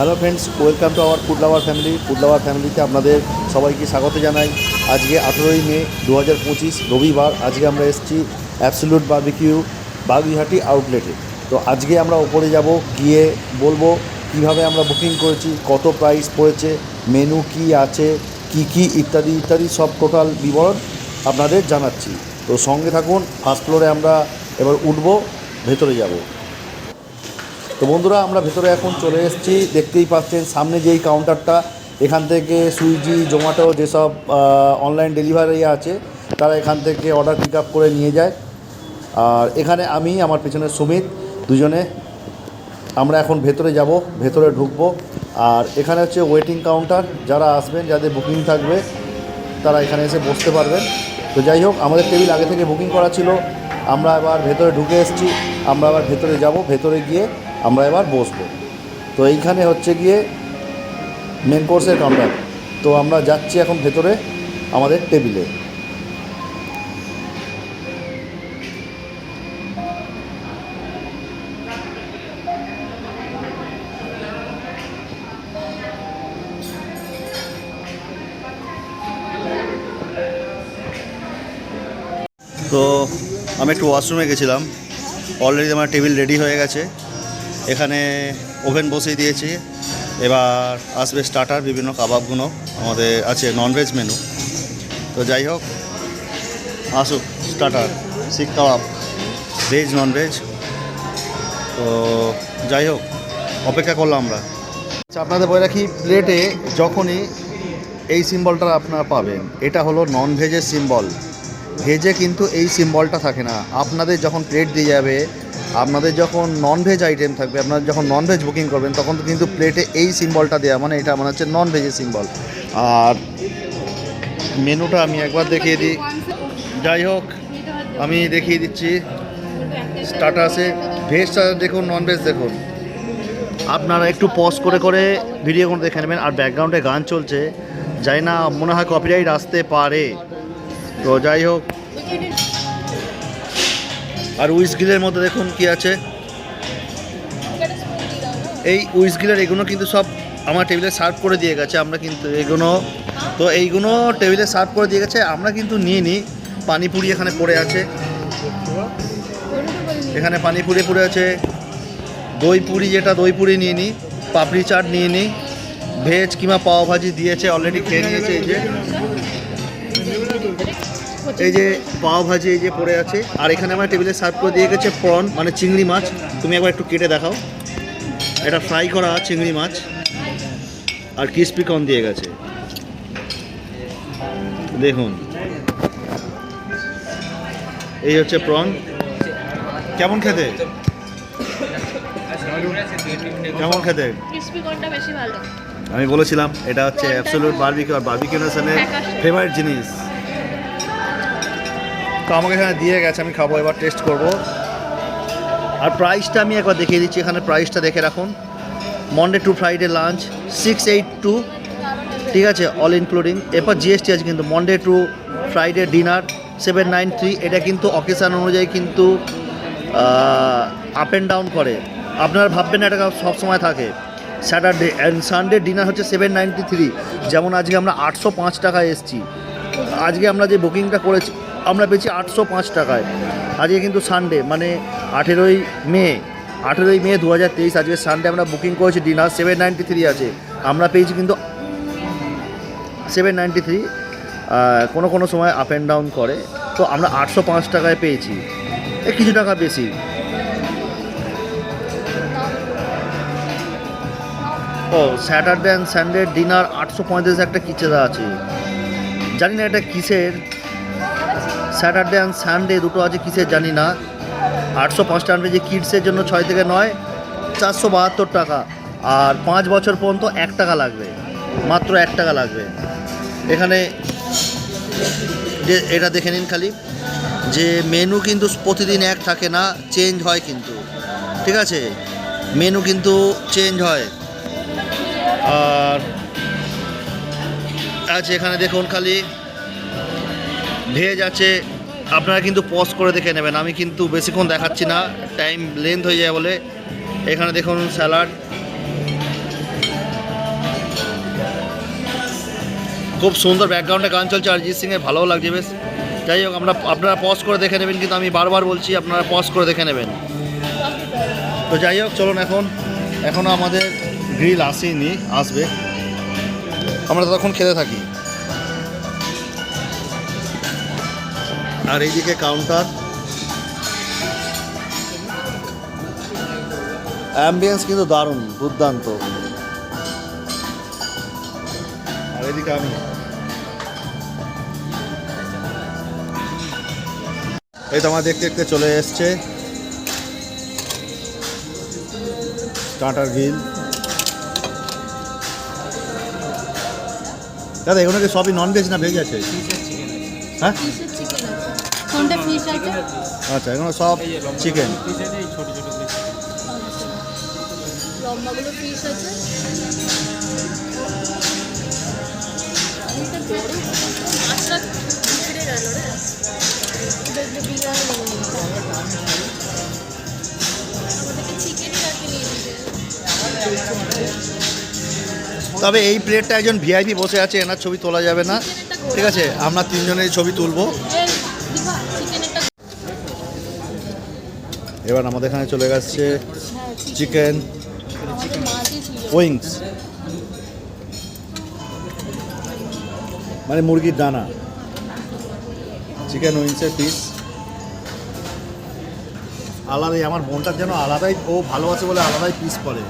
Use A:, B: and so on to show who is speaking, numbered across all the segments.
A: Hello friends, welcome to our food lover family. Food lover ফ্যামিলিতে আপনাদের সবাইকে স্বাগত জানাই। আজকে 18ই মে 2025 রবিবার। আজকে আমরা এসেছি অ্যাবসলিউট বারবিকিউ বাগুইহাটি আউটলেটে। তো আজকে আমরা ওপরে যাব, গিয়ে বলবো কিভাবে আমরা বুকিং করেছি, কত প্রাইস পড়েছে, মেনু কি আছে, কি ইত্যাদি ইত্যাদি সব টোটাল বিবরণ আপনাদের জানাচ্ছি। তো সঙ্গে থাকুন। ফার্স্ট ফ্লোরে আমরা এবার উঠবো, ভেতরে যাব। তো বন্ধুরা, আমরা ভেতরে এখন চলে এসেছি। দেখতেই পাচ্ছেন সামনে যেই কাউন্টারটা, এখান থেকে সুইগি, জোম্যাটো যেসব অনলাইন ডেলিভারি আছে তারা এখান থেকে অর্ডার পিক আপ করে নিয়ে যায়। আর এখানে আমি, আমার পেছনে সুমিত, দুজনে আমরা এখন ভেতরে যাব, ভেতরে ঢুকবো। আর এখানে হচ্ছে ওয়েটিং কাউন্টার। যারা আসবেন, যাদের বুকিং থাকবে তারা এখানে এসে বসতে পারবেন। তো যাই হোক, আমাদের টেবিল আগে থেকে বুকিং করা ছিল। আমরা এবার ভেতরে ঢুকে এসেছি। আমরা আবার ভেতরে যাব, ভেতরে গিয়ে আমরা এবার বসবো। তো এইখানে হচ্ছে গিয়ে মেন কোর্সের কাউন্টার। তো আমরা যাচ্ছি এখন ভেতরে আমাদের টেবিলে। তো আমি একটু ওয়াশরুমে গেছিলাম। অলরেডি আমার টেবিল রেডি হয়ে গেছে। এখানে ওভেন বসিয়ে দিয়েছি। এবার আসবে স্টার্টার, বিভিন্ন কাবাবগুলো আমাদের আছে, ননভেজ মেনু। তো যাই হোক, আসুক স্টার্টার, শিক কাবাব, ভেজ ননভেজ। তো যাই হোক, অপেক্ষা করলাম আমরা। আচ্ছা, আপনাদের বলে রাখি, প্লেটে যখনই এই সিম্বলটা আপনারা পাবেন, এটা হলো ননভেজের সিম্বল। ভেজে কিন্তু এই সিম্বলটা থাকে না। আপনাদের যখন প্লেট দিয়ে যাবে, আপনাদের যখন ননভেজ আইটেম থাকবে, আপনারা যখন ননভেজ বুকিং করবেন, তখন কিন্তু প্লেটে এই সিম্বলটা দেওয়া, মানে এটা মানে হচ্ছে ননভেজের সিম্বল। আর মেনুটা আমি একবার দেখিয়ে দিই। যাই হোক, আমি দেখিয়ে দিচ্ছি। স্টার্টার্সে ভেজটা দেখুন, ননভেজ দেখুন। আপনারা একটু পজ করে করে ভিডিওগুলো দেখে নেবেন। আর ব্যাকগ্রাউন্ডে গান চলছে, যাই না, মনে হয় কপিরাইট আসতে পারে। তো যাই হোক, আর উইস গ্রিলের মধ্যে দেখুন কি আছে। এই উইস গ্রিলের এগুলো কিন্তু সব আমার টেবিলে সার্ভ করে দিয়ে গেছে। আমরা কিন্তু এইগুলো টেবিলে সার্ভ করে দিয়ে গেছে, আমরা কিন্তু নিয়ে নিই। পানিপুরি এখানে পড়ে আছে, এখানে পানিপুরি পড়ে আছে। দই পুরি, যেটা দই পুরি নিয়ে নিই। পাপড়ি চাট নিয়ে নিই। ভেজ কিংবা পাও ভাজি দিয়েছে, অলরেডি খেয়ে নিয়েছে। এই যে পাও ভাজি এই যে পড়ে আছে। আর এখানে আমার টেবিলে সার্ভ করে দিয়ে গেছে প্রন, মানে চিংড়ি মাছ। তুমি একবার একটু কেটে দেখাও। এটা ফ্রাই করা চিংড়ি মাছ, আর ক্রিসপি কর্ন দিয়ে গেছে। দেখুন, এই হচ্ছে প্রন। কেমন খেতে? কেমন খেতে? আমি বলেছিলাম এটা হচ্ছে অ্যাবসলিউট বারবিকিউ, আর বারবিকিউ নেশনের ফেভারিট জিনিস। তো আমাকে এখানে দিয়ে গেছে, আমি খাবো, এবার টেস্ট করব। আর প্রাইসটা আমি একবার দেখিয়ে দিচ্ছি। এখানে প্রাইসটা দেখে রাখুন। মনডে টু ফ্রাইডে লাঞ্চ 682, ঠিক আছে, অল ইনক্লুডিং। এরপর জিএসটি আছে কিন্তু। Monday two Friday dinner 793। এটা কিন্তু অকেশান অনুযায়ী কিন্তু আপ অ্যান্ড ডাউন করে। আপনারা ভাববেন না এটা সবসময় থাকে। স্যাটারডে অ্যান্ড সানডে ডিনার হচ্ছে 793। যেমন আজকে আমরা 805 টাকায় এসেছি। আজকে আমরা যে বুকিংটা করেছি আমরা পেয়েছি 805 টাকায়। আজকে কিন্তু সানডে, মানে 18ই মে 2023। আজকে সানডে আমরা বুকিং করেছি, ডিনার 793 আছে। আমরা পেয়েছি কিন্তু 793। কোনো সময় আপ অ্যান্ড ডাউন করে। তো আমরা 805 টাকায় পেয়েছি, কিছু টাকা বেশি। ও, স্যাটারডে অ্যান্ড সানডে ডিনার 835 একটা কিচেদা আছে। জানি না এটা কিসের। স্যাটারডে অ্যান্ড সানডে দুটো আছে, কিসের জানি না। 805 টাকা যে কিডসের জন্য 6 থেকে 9 472 টাকা। আর 5 বছর পর্যন্ত 1 টাকা লাগবে, মাত্র 1 টাকা লাগবে। এখানে যে এটা দেখে নিন খালি, যে মেনু কিন্তু প্রতিদিন এক থাকে না, চেঞ্জ হয় কিন্তু, ঠিক আছে, মেনু কিন্তু চেঞ্জ হয়। আর আছে এখানে দেখুন খালি ভেজ আছে। আপনারা কিন্তু পজ করে দেখে নেবেন, আমি কিন্তু বেশিক্ষণ দেখাচ্ছি না, টাইম লেন্থ হয়ে যায় বলে। এখানে দেখুন স্যালাড, খুব সুন্দর ব্যাকগ্রাউন্ডে গান চলছে অরিজিৎ সিংয়ের, ভালোও লাগছে বেশ। যাই হোক আপনারা পজ করে দেখে নেবেন, কিন্তু আমি বারবার বলছি আপনারা পজ করে দেখে নেবেন। তো যাই হোক চলুন, এখনও আমাদের গ্রিল আসেনি, আসবে, আমরা ততক্ষণ খেতে থাকি। আর এইদিকে কাউন্টার, অ্যাম্বিয়েন্স কিন্তু দারুণ, দুর্দান্ত। আর এদিকে আমি এই তো আমার দেখতে দেখতে চলে এসছে স্টার্টার গ্রিল। দাদা এগুলো কি সবই ননভেজ না ভেজ আছে? হ্যাঁ
B: কোনটা ফিশ আছে?
A: আচ্ছা, এগুলো সব চিকেন।
B: লম্বাগুলো ফিশ আছে। মাছটা বিগড়ে গেল রে। দেখলে বিরিয়ানি নেই। আমাদেরকে চিকেনই রাখি নিয়ে দিতে।
A: তবে এই প্লেটটা একজন ভিআইপি বসে আছে, এনার ছবি তোলা যাবে না, ঠিক আছে? আমরা তিনজনের ছবি তুলবো। এবার আমাদের এখানে চলে গেছে চিকেন উইংস, মানে মুরগির ডানা, চিকেন উইংসের পিস। আলাদাই, আমার বোনটার যেন আলাদাই, ও ভালোবাসে বলে আলাদাই পিস করে,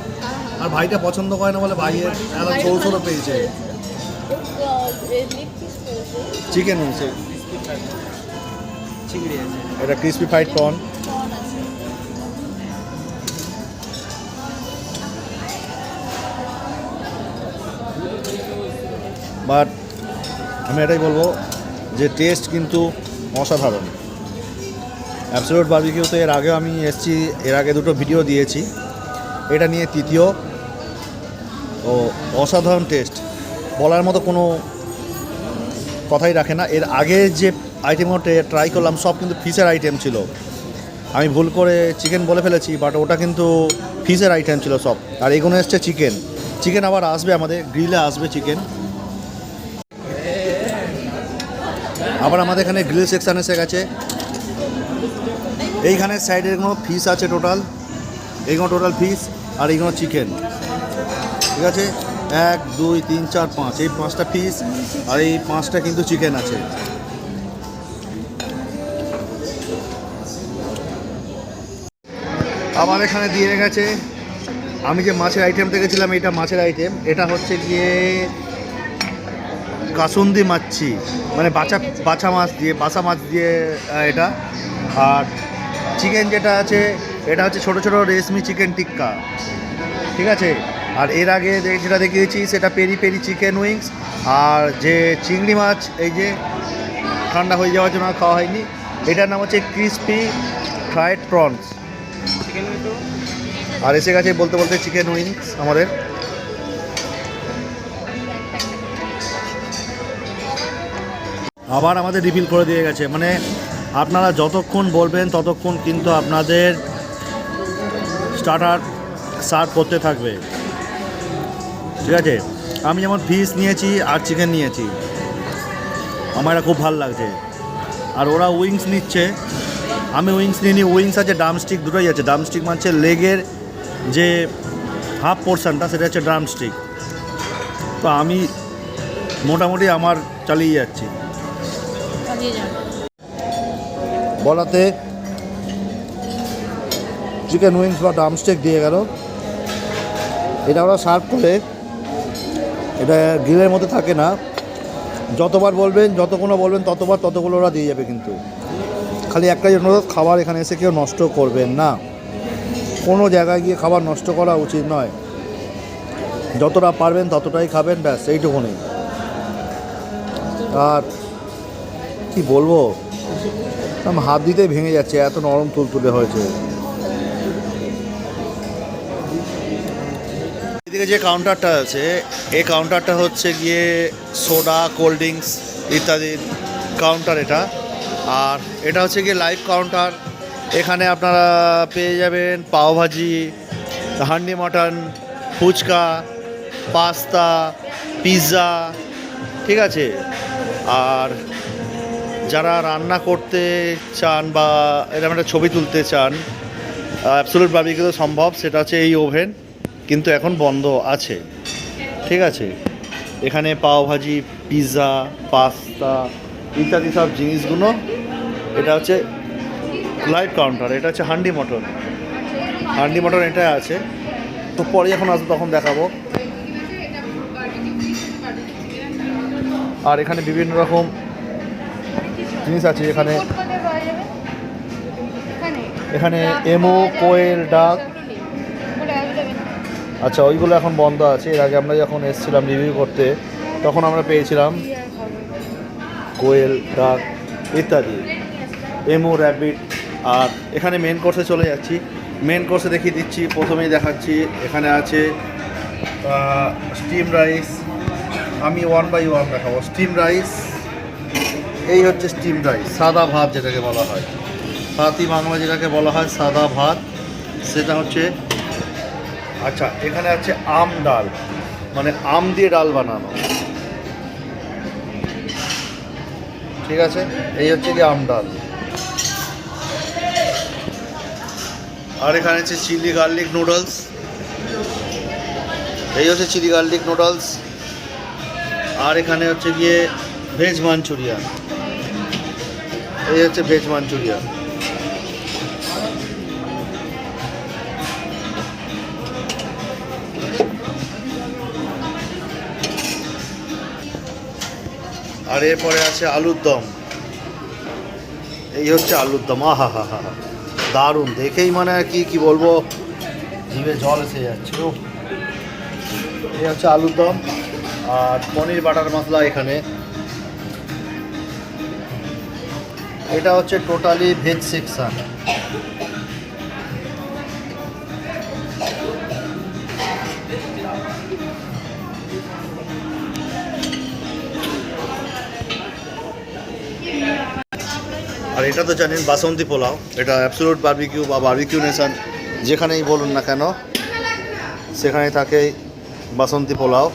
A: আর ভাইটা পছন্দ করে না বলে ভাইয়ের একদম ছোটো ছোটো পেয়েছে। চিকেন উইংস, এটা ক্রিসপি ফ্রাইড প্রন। বাট আমি এটাই বলবো যে টেস্ট কিন্তু অসাধারণ। অ্যাবসলিউট বারবিকিউতে এর আগেও আমি এসেছি, এর আগে দুটো ভিডিও দিয়েছি, এটা নিয়ে তৃতীয়। ও অসাধারণ টেস্ট, বলার মতো কোনো কথাই রাখে না। এর আগে যে আইটেমগুলো ট্রাই করলাম সব কিন্তু ফিশের আইটেম ছিল, আমি ভুল করে চিকেন বলে ফেলেছি, বাট ওটা কিন্তু ফিশের আইটেম ছিল সব। আর এগুলো এসছে চিকেন, চিকেন আবার আসবে, আমাদের গ্রিলে আসবে চিকেন। আবার আমাদের এখানে গ্রিল সেকশান এসে গেছে। এইখানে সাইডের কোনো ফিশ আছে টোটাল, এইগুলো টোটাল ফিশ, আর এইগুলো চিকেন, ঠিক আছে? 1 2 3 4 5, এই 5টা ফিশ, আর এই 5টা কিন্তু চিকেন আছে। আবার এখানে দিয়ে গেছে, আমি যে মাছের আইটেম দেখেছিলাম, এটা মাছের আইটেম, এটা হচ্ছে গিয়ে কাসুন্দি মাছি, মানে বাছা মাছ দিয়ে এটা। আর চিকেন যেটা আছে এটা হচ্ছে ছোটো ছোটো রেশমি চিকেন টিক্কা, ঠিক আছে? আর এর আগে যেটা দেখিয়েছি সেটা পেরি পেরি চিকেন উইংস। আর যে চিংড়ি মাছ এই যে ঠান্ডা হয়ে যাওয়ার জন্য খাওয়া হয়নি, এটার নাম হচ্ছে ক্রিসপি ফ্রাইড প্রনস। আর এসে গেছে বলতে বলতে চিকেন উইংস আমাদের। আবার আমাদের রিফিল করে দিয়ে গেছে, মানে আপনারা যতক্ষণ বলবেন ততক্ষণ কিন্তু আপনাদের স্টার্টার সার্ভ করতে থাকবে, ঠিক আছে? আমি যেমন ফিশ নিয়েছি আর চিকেন নিয়েছি, আমার এটা খুব ভালো লাগছে। আর ওরা উইংস নিচ্ছে, আমি উইংস নিইনি। উইংস আছে, ড্রামস্টিক দুটোই আছে। ড্রামস্টিক মানে লেগের যে হাফ পোর্শনটা সেটা হচ্ছে ড্রামস্টিক। তো আমি মোটামুটি আমার চালিয়ে যাচ্ছি। বলাতে চিকেন উইংস বা ড্রামস্টিক দিয়ে গেল, এটা ওরা সার্ভ করে, এটা গ্রিলের মধ্যে থাকে না, যতবার বলবেন যতগুলো বলবেন ততগুলো ওরা দিয়ে যাবে। কিন্তু খালি একটাই অনুরোধ, খাবার এখানে এসে কেউ নষ্ট করবেন না, কোনো জায়গায় গিয়ে খাবার নষ্ট করা উচিত নয়। যতটা পারবেন ততটাই খাবেন, ব্যাস এইটুকুনি। আর কি বলবো, আমার হাত দিতেই ভেঙে যাচ্ছে, এত নরম তুলতুলে হয়েছে। এদিকে যে কাউন্টারটা আছে, এই কাউন্টারটা হচ্ছে গিয়ে সোডা, কোল্ড ড্রিঙ্কস ইত্যাদির কাউন্টার এটা। আর এটা হচ্ছে গিয়ে লাইভ কাউন্টার। এখানে আপনারা পেয়ে যাবেন pav bhaji, handi mutton, phuchka, pasta, pizza, ঠিক আছে। আর যারা রান্না করতে চান বা এরকম একটা ছবি তুলতে চান, অ্যাবসলিউট বারবিকিউতে সম্ভব, সেটা হচ্ছে এই ওভেন, কিন্তু এখন বন্ধ আছে। ঠিক আছে, এখানে পাওভাজি, পিৎজা, পাস্তা ইত্যাদি সব জিনিসগুলো, এটা হচ্ছে লাইভ কাউন্টার, এটা হচ্ছে হান্ডি মটন এটা আছে। তো পরে যখন আসবো তখন দেখাবো। আর এখানে বিভিন্ন রকম জিনিস আছে। এখানে এমো, কোয়েল, ডাক, আচ্ছা ওইগুলো এখন বন্ধ আছে। এর আগে আমরা যখন এসেছিলাম রিভিউ করতে তখন আমরা পেয়েছিলাম কোয়েল, ডাক ইত্যাদি, এমো, র্যাবিট। আর এখানে মেন কোর্সে চলে যাচ্ছি। মেন কোর্সে দেখিয়ে দিচ্ছি, প্রথমেই দেখাচ্ছি। এখানে আছে স্টিম রাইস, আমি 1 বাই 1 দেখাবো। স্টিম রাইস, এই হচ্ছে স্টিম রাইস, সাদা ভাত যেটাকে বলা হয়, সাথী বাংলা যেটাকে বলা হয় সাদা ভাত, সেটা হচ্ছে। আচ্ছা, এখানে আছে আম ডাল, মানে আম দিয়ে ডাল বানানো। ঠিক আছে, এই হচ্ছে কি আম ডাল। আর এখানে আছে চিলি গার্লিক নুডলস, এই হচ্ছে চিলি গার্লিক নুডলস। আর এখানে হচ্ছে গিয়ে ভেজ মাঞ্চুরিয়ান, এই হচ্ছে ভেজ মাঞ্চুরিয়ান। আর এরপরে আছে আলুর দম, এই হচ্ছে আলুর দম। আহা হা হা হা, দারুণ দেখেই মানে আর কি বলবো, জিভে জল এসে যাচ্ছে। ও, এই হচ্ছে আলুর দম। আর পনির বাটার মশলা এখানে, এটা হচ্ছে টোটালি ভেজ সেকশন। আর এটা তো জানেন বাসন্তী পোলাও, এটা অ্যাবসলিউট বারবিকিউ বা বারবিকিউ নেশন যেখানেই বলুন না কেন সেখানেই থাকে বাসন্তী পোলাও।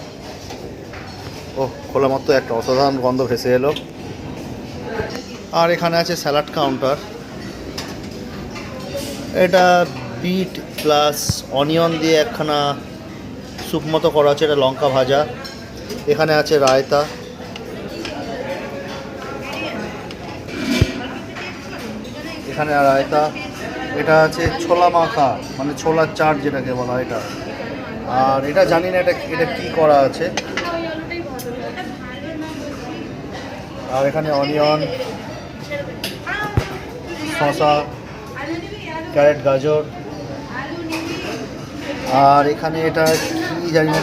A: ও, খোলা মাত্র একটা অসাধারণ গন্ধ ভেসে এলো। আর এখানে আছে স্যালাড কাউন্টার, এটা বিট প্লাস অনিয়ন দিয়ে একখানা স্যুপ মতো করা আছে, এটা লঙ্কা ভাজা। এখানে আছে রায়তা, এখানে আর রায়তা। এটা আছে ছোলা মাখা, মানে ছোলার চাট যেটাকে বলা হয় এটা। আর এটা জানি না এটা কী করা আছে। আর এখানে অনিয়ন, শসা, ক্যারেট, গাজর। আর এখানে এটা কি জানি না,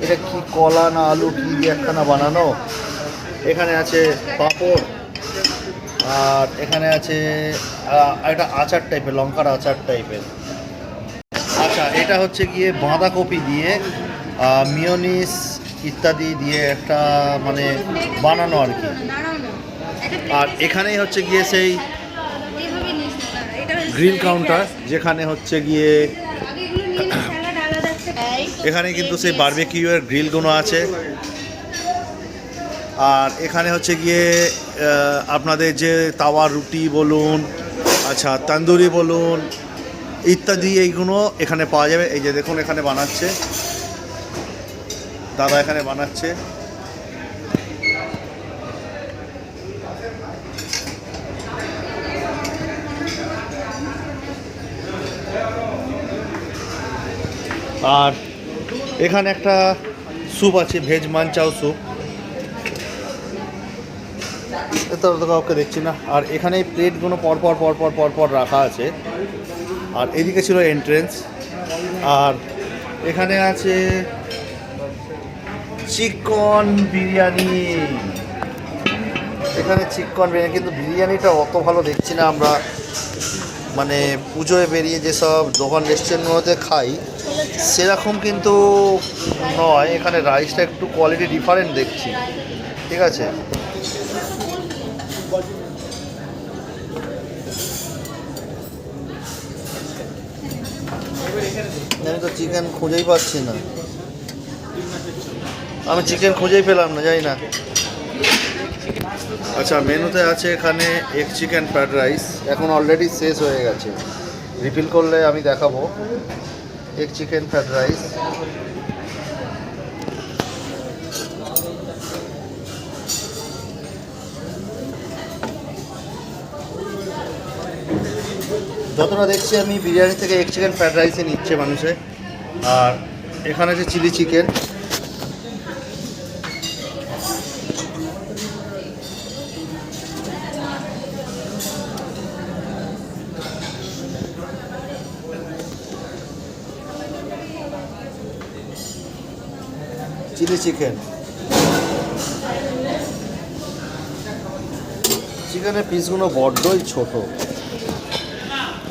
A: এটা কি কলা না আলু কি দিয়ে একখানা বানানো। এখানে আছে পাঁপড়। আর এখানে আছে একটা আচার টাইপের, লঙ্কার আচার টাইপের। আচ্ছা, এটা হচ্ছে গিয়ে বাঁধাকপি দিয়ে মিওনিস ইত্যাদি দিয়ে একটা মানে বানানো আর কি। আর এখানেই হচ্ছে গিয়ে সেই গ্রিল কাউন্টার, যেখানে হচ্ছে গিয়ে এখানে কিন্তু সেই বারবিকিউয়ের গ্রিলগুলো আছে। আর এখানে হচ্ছে গিয়ে আপনাদের যে তাওয়া রুটি বলুন, আচ্ছা তন্দুরি বলুন ইত্যাদি, এইগুলো এখানে পাওয়া যাবে। এই যে দেখুন এখানে বানাচ্ছে দাদা, এখানে বানাচ্ছে। আর এখানে একটা স্যুপ আছে, ভেজ মানচাও স্যুপ, এটা তো কাউকে দেখছি না। আর এখানে প্লেটগুলো পরপর রাখা আছে। আর এদিকে ছিল এন্ট্রেন্স। আর এখানে আছে চিকেন বিরিয়ানি, এখানে চিকেন বিরিয়ানি, কিন্তু বিরিয়ানিটা অত ভালো দেখছি না আমরা, মানে পুজোয় বেরিয়ে যেসব দোকান রেস্টুরেন্টগুলোতে খাই সেরকম কিন্তু নয়। এখানে রাইসটা একটু কোয়ালিটি ডিফারেন্ট দেখছি। ঠিক আছে, আমি তো চিকেন খুঁজেই পাচ্ছি না। আমি চিকেন খুঁজেই পেলাম না, জানি না। আচ্ছা, মেনুতে আছে এখানে এগ চিকেন ফ্রাইড রাইস, এখন অলরেডি শেষ হয়ে গেছে, রিফিল করলে আমি দেখাবো। এগ চিকেন ফ্রাইড রাইস, যতটা দেখছি আমি বিরিয়ানি থেকে এগ চিকেন ফ্রাইড রাইসে নিচ্ছে মানুষে। আর এখানে আছে চিলি চিকেন, চিলি চিকেন, চিকেনের পিসগুলো বড্ডই ছোট।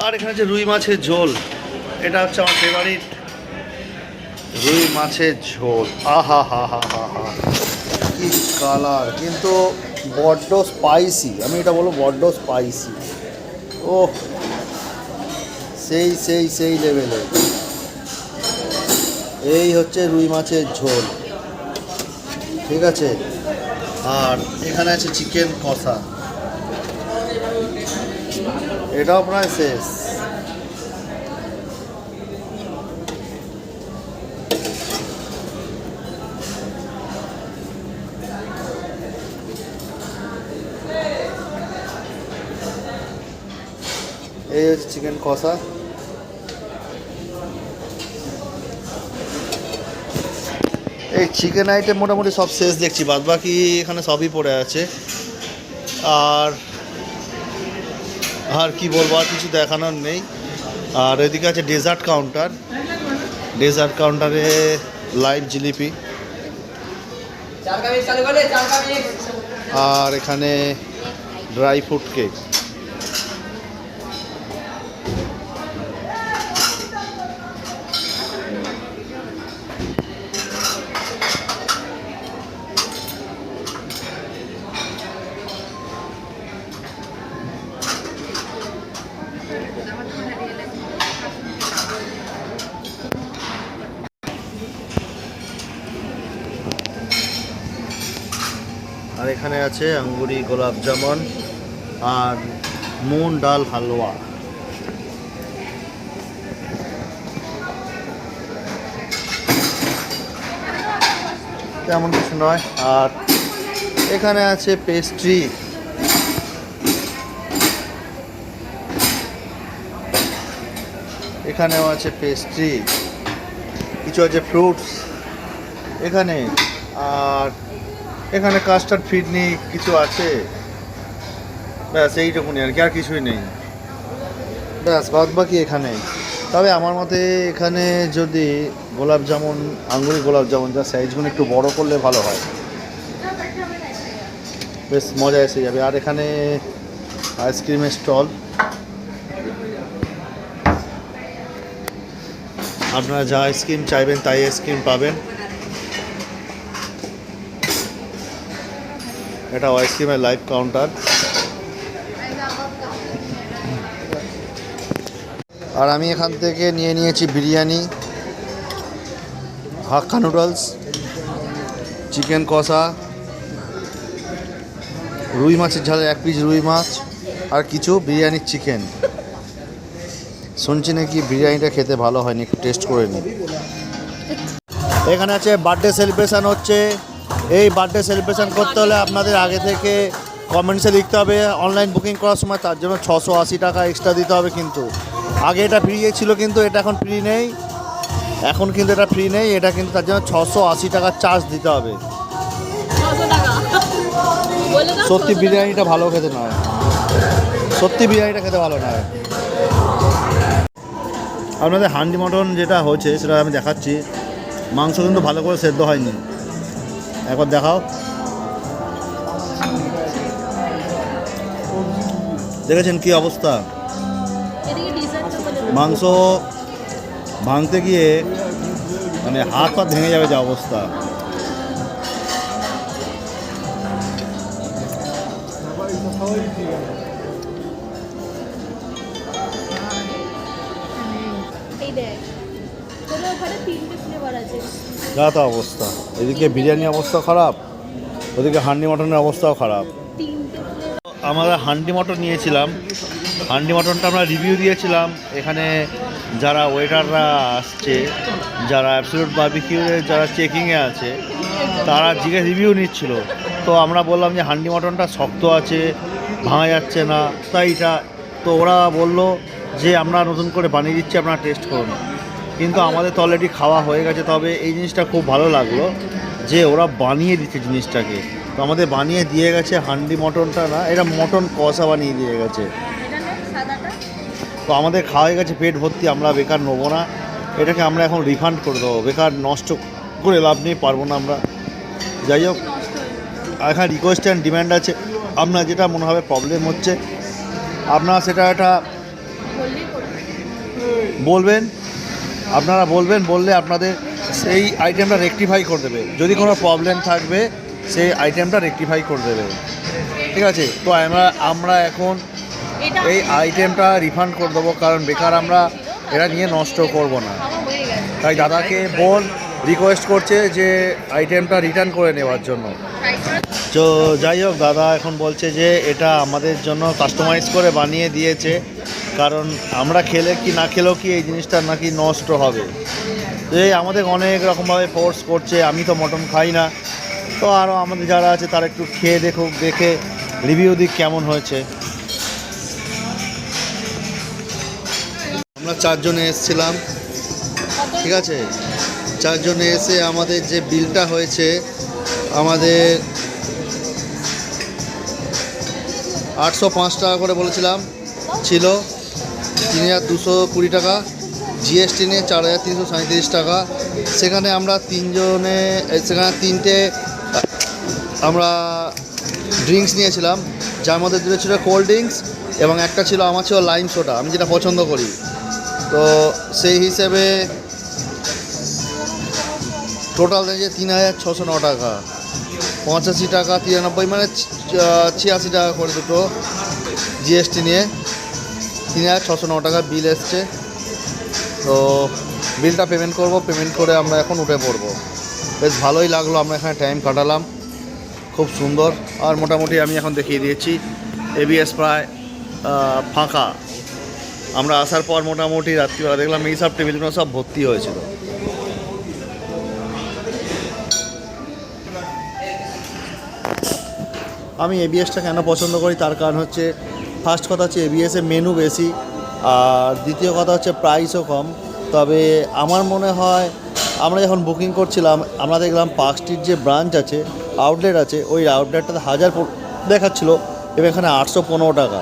A: আর এখানে যে রুই মাছের ঝোল, এটা হচ্ছে আমার ফেভারিট, রুই মাছের ঝোল। আহা হা হা হা হা, কি কালার, কিন্তু বড্ড স্পাইসি, আমি এটা বলবো বড্ড স্পাইসি। ও সেই সেই সেই লেভেলে। এই হচ্ছে রুই মাছের ঝোল, ঠিক আছে। আর এখানে আছে চিকেন কষা, এটাও প্রায় শেষ। এই হচ্ছে চিকেন কষা। এই চিকেন আইটেম মোটামুটি সব শেষ দেখছি, বাদ বাকি এখানে সবই পড়ে আছে। আর আর কি বলবো, আর কিছু দেখানোর নেই। আর এদিকে আছে ডেজার্ট কাউন্টার, ডেজার্ট কাউন্টারে লাইভ জিলিপি, আর এখানে ড্রাই ফ্রুট কেক। আর এখানে আছে আঙ্গুরি গোলাপ জামুন আর মুন ডাল হালুয়া। তেমন কিছু নয়। আর এখানে আছে পেস্ট্রি, এখানেও আছে পেস্ট্রি, কিছু আছে ফ্রুটস এখানে। আর এখানে কাস্টার্ড ফিডনি কিছু আছে, ব্যাস এইটুকুনি আর কি, আর কিছুই নেই, ব্যাস বাদ বাকি এখানে। তবে আমার মতে এখানে যদি গোলাপ জামুন, আঙ্গুরি গোলাপ জামুন, যা সাইজগুলো একটু বড় করলে ভালো হয়, বেশ মজা এসে যাবে। আর এখানে আইসক্রিমের স্টল, আপনারা যা আইসক্রিম চাইবেন তাই আইসক্রিম পাবেন। এটা আইসক্রিমের লাইভ কাউন্টার। আর আমি এখান থেকে নিয়ে নিয়েছি বিরিয়ানি, হাক্কা নুডলস, চিকেন কষা, রুই মাছের ঝালের 1 পিস রুই মাছ, আর কিছু বিরিয়ানির চিকেন। শুনছি নাকি বিরিয়ানিটা খেতে ভালো হয়নি, একটু টেস্ট করে নিই। এখানে আছে বার্থডে সেলিব্রেশন হচ্ছে। এই বার্থডে সেলিব্রেশন করতে হলে আপনাদের আগে থেকে কমেন্টসে লিখতে হবে অনলাইন বুকিং করার সময়, তার জন্য 680 টাকা এক্সট্রা দিতে হবে। কিন্তু আগে এটা ফ্রি ছিল, কিন্তু এটা এখন ফ্রি নেই, এখন কিন্তু এটা ফ্রি নেই, এটা কিন্তু তার জন্য 680 টাকার চার্জ দিতে হবে।
B: 600 টাকা বলে দাও।
A: সত্যি বিরিয়ানিটা ভালো খেতে নয়, সত্যি বিরিয়ানিটা খেতে ভালো নয়। আপনাদের হান্ডি মটন যেটা হচ্ছে সেটা আমি দেখাচ্ছি, মাংস কিন্তু ভালো করে সেদ্ধ হয়নি, একবার দেখাও। দেখেছেন কি অবস্থা,
B: এদিকে ডিজার্টটা বলে দাও।
A: মাংস ভাঙতে গিয়ে মানে হাত পা ভেঙে যাবে যা অবস্থা।
B: এই দেখ, তোর ওখানে 3টে ফ্লেভার আছে।
A: যা তা অবস্থা। এদিকে বিরিয়ানি অবস্থা খারাপ, ওদিকে হান্ডি মটনের অবস্থাও খারাপ। আমরা হান্ডি মটন নিয়েছিলাম, হান্ডি মটনটা আমরা রিভিউ দিয়েছিলাম। এখানে যারা ওয়েটাররা আসছে, যারা অ্যাবসলিউট বারবিকিউরে যারা চেকিংয়ে আছে, তারা রিভিউ নিচ্ছিল। তো আমরা বললাম যে হান্ডি মটনটা শক্ত আছে, ভাঙা যাচ্ছে না, তাই এটা। তো ওরা বলল যে আমরা নতুন করে বানিয়ে দিচ্ছি, আপনারা টেস্ট করুন। কিন্তু আমাদের তো অলরেডি খাওয়া হয়ে গেছে। তবে এই জিনিসটা খুব ভালো লাগলো যে ওরা বানিয়ে দিচ্ছে জিনিসটাকে। তো আমাদের বানিয়ে দিয়ে গেছে হান্ডি মটনটা না, এটা মটন কষা বানিয়ে দিয়ে গেছে। তো আমাদের খাওয়া হয়ে গেছে, পেট ভর্তি, আমরা বেকার নেবো না। এটাকে আমরা এখন রিফান্ড করে দেবো, বেকার নষ্ট করে লাভ নেই, পারবো না আমরা। যাই হোক, এখানে রিকোয়েস্ট অ্যান্ড ডিম্যান্ড আছে। আপনার যেটা মনে হবে প্রবলেম হচ্ছে, আপনারা সেটা একটা বলবেন, আপনারা বলবেন, বললে আপনাদের সেই আইটেমটা রেকটিফাই করে দেবে। যদি কোনো প্রবলেম থাকবে সেই আইটেমটা রেকটিফাই করে দেবে, ঠিক আছে? তো আমরা এখন এই আইটেমটা রিফান্ড করে দেবো, কারণ বেকার আমরা এটা নিয়ে নষ্ট করব না। তাই দাদাকে রিকোয়েস্ট করছে যে আইটেমটা রিটার্ন করে নেওয়ার জন্য। তো যাই হোক, দাদা এখন বলছে যে এটা আমাদের জন্য কাস্টমাইজ করে বানিয়ে দিয়েছে, কারণ আমরা খেলে কি না খেলেও কি এই জিনিসটা নাকি নষ্ট হবে। এই আমাদের অনেক রকমভাবে ফোর্স করছে। আমি তো মটন খাই না, তো আরও আমাদের যারা আছে তারা একটু খেয়ে দেখুক, দেখে রিভিউ দিক কেমন হয়েছে। আমরা 4 জনে এসেছিলাম, ঠিক আছে? 4 জনে এসে আমাদের যে বিলটা হয়েছে, আমাদের 805 টাকা করে বলেছিলাম, ছিল 3220 টাকা, জিএসটি নিয়ে 4337 টাকা। সেখানে আমরা 3 জনে, সেখানে 3টে আমরা ড্রিঙ্কস নিয়েছিলাম, যার মধ্যে 2টো ছিল কোল্ড ড্রিঙ্কস এবং একটা ছিল আমার ছিল লাইম সোডা, আমি যেটা পছন্দ করি। তো সেই হিসেবে টোটাল দিয়েছে 3609 টাকা, 85 টাকা 93, মানে 86 টাকা করে দুটো জিএসটি নিয়ে 3609 টাকা বিল এসছে। তো বিলটা পেমেন্ট করব, পেমেন্ট করে আমরা এখন উঠে পড়বো। বেশ ভালোই লাগলো, আমরা এখানে টাইম কাটালাম, খুব সুন্দর। আর মোটামুটি আমি এখন দেখিয়ে দিয়েছি এবিএস প্রায় ফাঁকা। আমরা আসার পর মোটামুটি রাত্রিবেলা দেখলাম এই সব টেবিলগুলো সব ভর্তি হয়েছিল। আমি এবিএসটা কেন পছন্দ করি তার কারণ হচ্ছে, ফার্স্ট কথা হচ্ছে এবিএসের মেনু বেশি, আর দ্বিতীয় কথা হচ্ছে প্রাইসও কম। তবে আমার মনে হয় আমরা যখন বুকিং করছিলাম, আমরা দেখলাম পার্ক স্ট্রিট যে ব্রাঞ্চ আছে, আউটলেট আছে, ওই আউটলেটটাতে 1000 দেখাচ্ছিলো এবং এখানে 815 টাকা।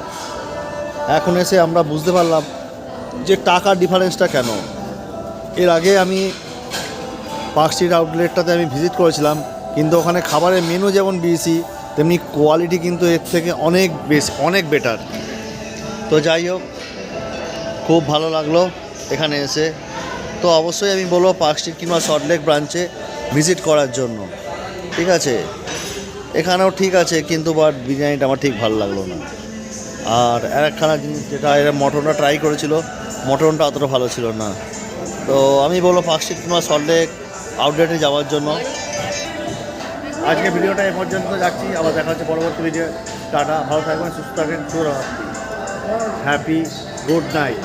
A: এখন এসে আমরা বুঝতে পারলাম যে টাকার ডিফারেন্সটা কেন। এর আগে আমি পার্ক স্ট্রিট আউটলেটটাতে আমি ভিজিট করেছিলাম, কিন্তু ওখানে খাবারের মেনু যেমন বেশি, তেমনি কোয়ালিটি কিন্তু এর থেকে অনেক বেশি, অনেক বেটার। তো যাই হোক, খুব ভালো লাগলো এখানে এসে। তো অবশ্যই আমি বলবো পার্ক স্ট্রিট কিংবা সল্টলেক ব্রাঞ্চে ভিজিট করার জন্য, ঠিক আছে? এখানেও ঠিক আছে, কিন্তু বাট বিরিয়ানিটা আমার ঠিক ভালো লাগলো না। আর একখানা জিনিস যেটা এরা মটনটা ট্রাই করেছিল, মটনটা অতটা ভালো ছিল না। তো আমি বলবো পার্ক স্ট্রিট কিংবা সল্টলেক আউটলেটে যাওয়ার জন্য। আজকে ভিডিওটা এ পর্যন্ত যাচ্ছি, আবার দেখা হচ্ছে পরবর্তী ভিডিও। টাটা, ভালো থাকবেন, সুস্থ থাকবেন, হ্যাপি গুড নাইট।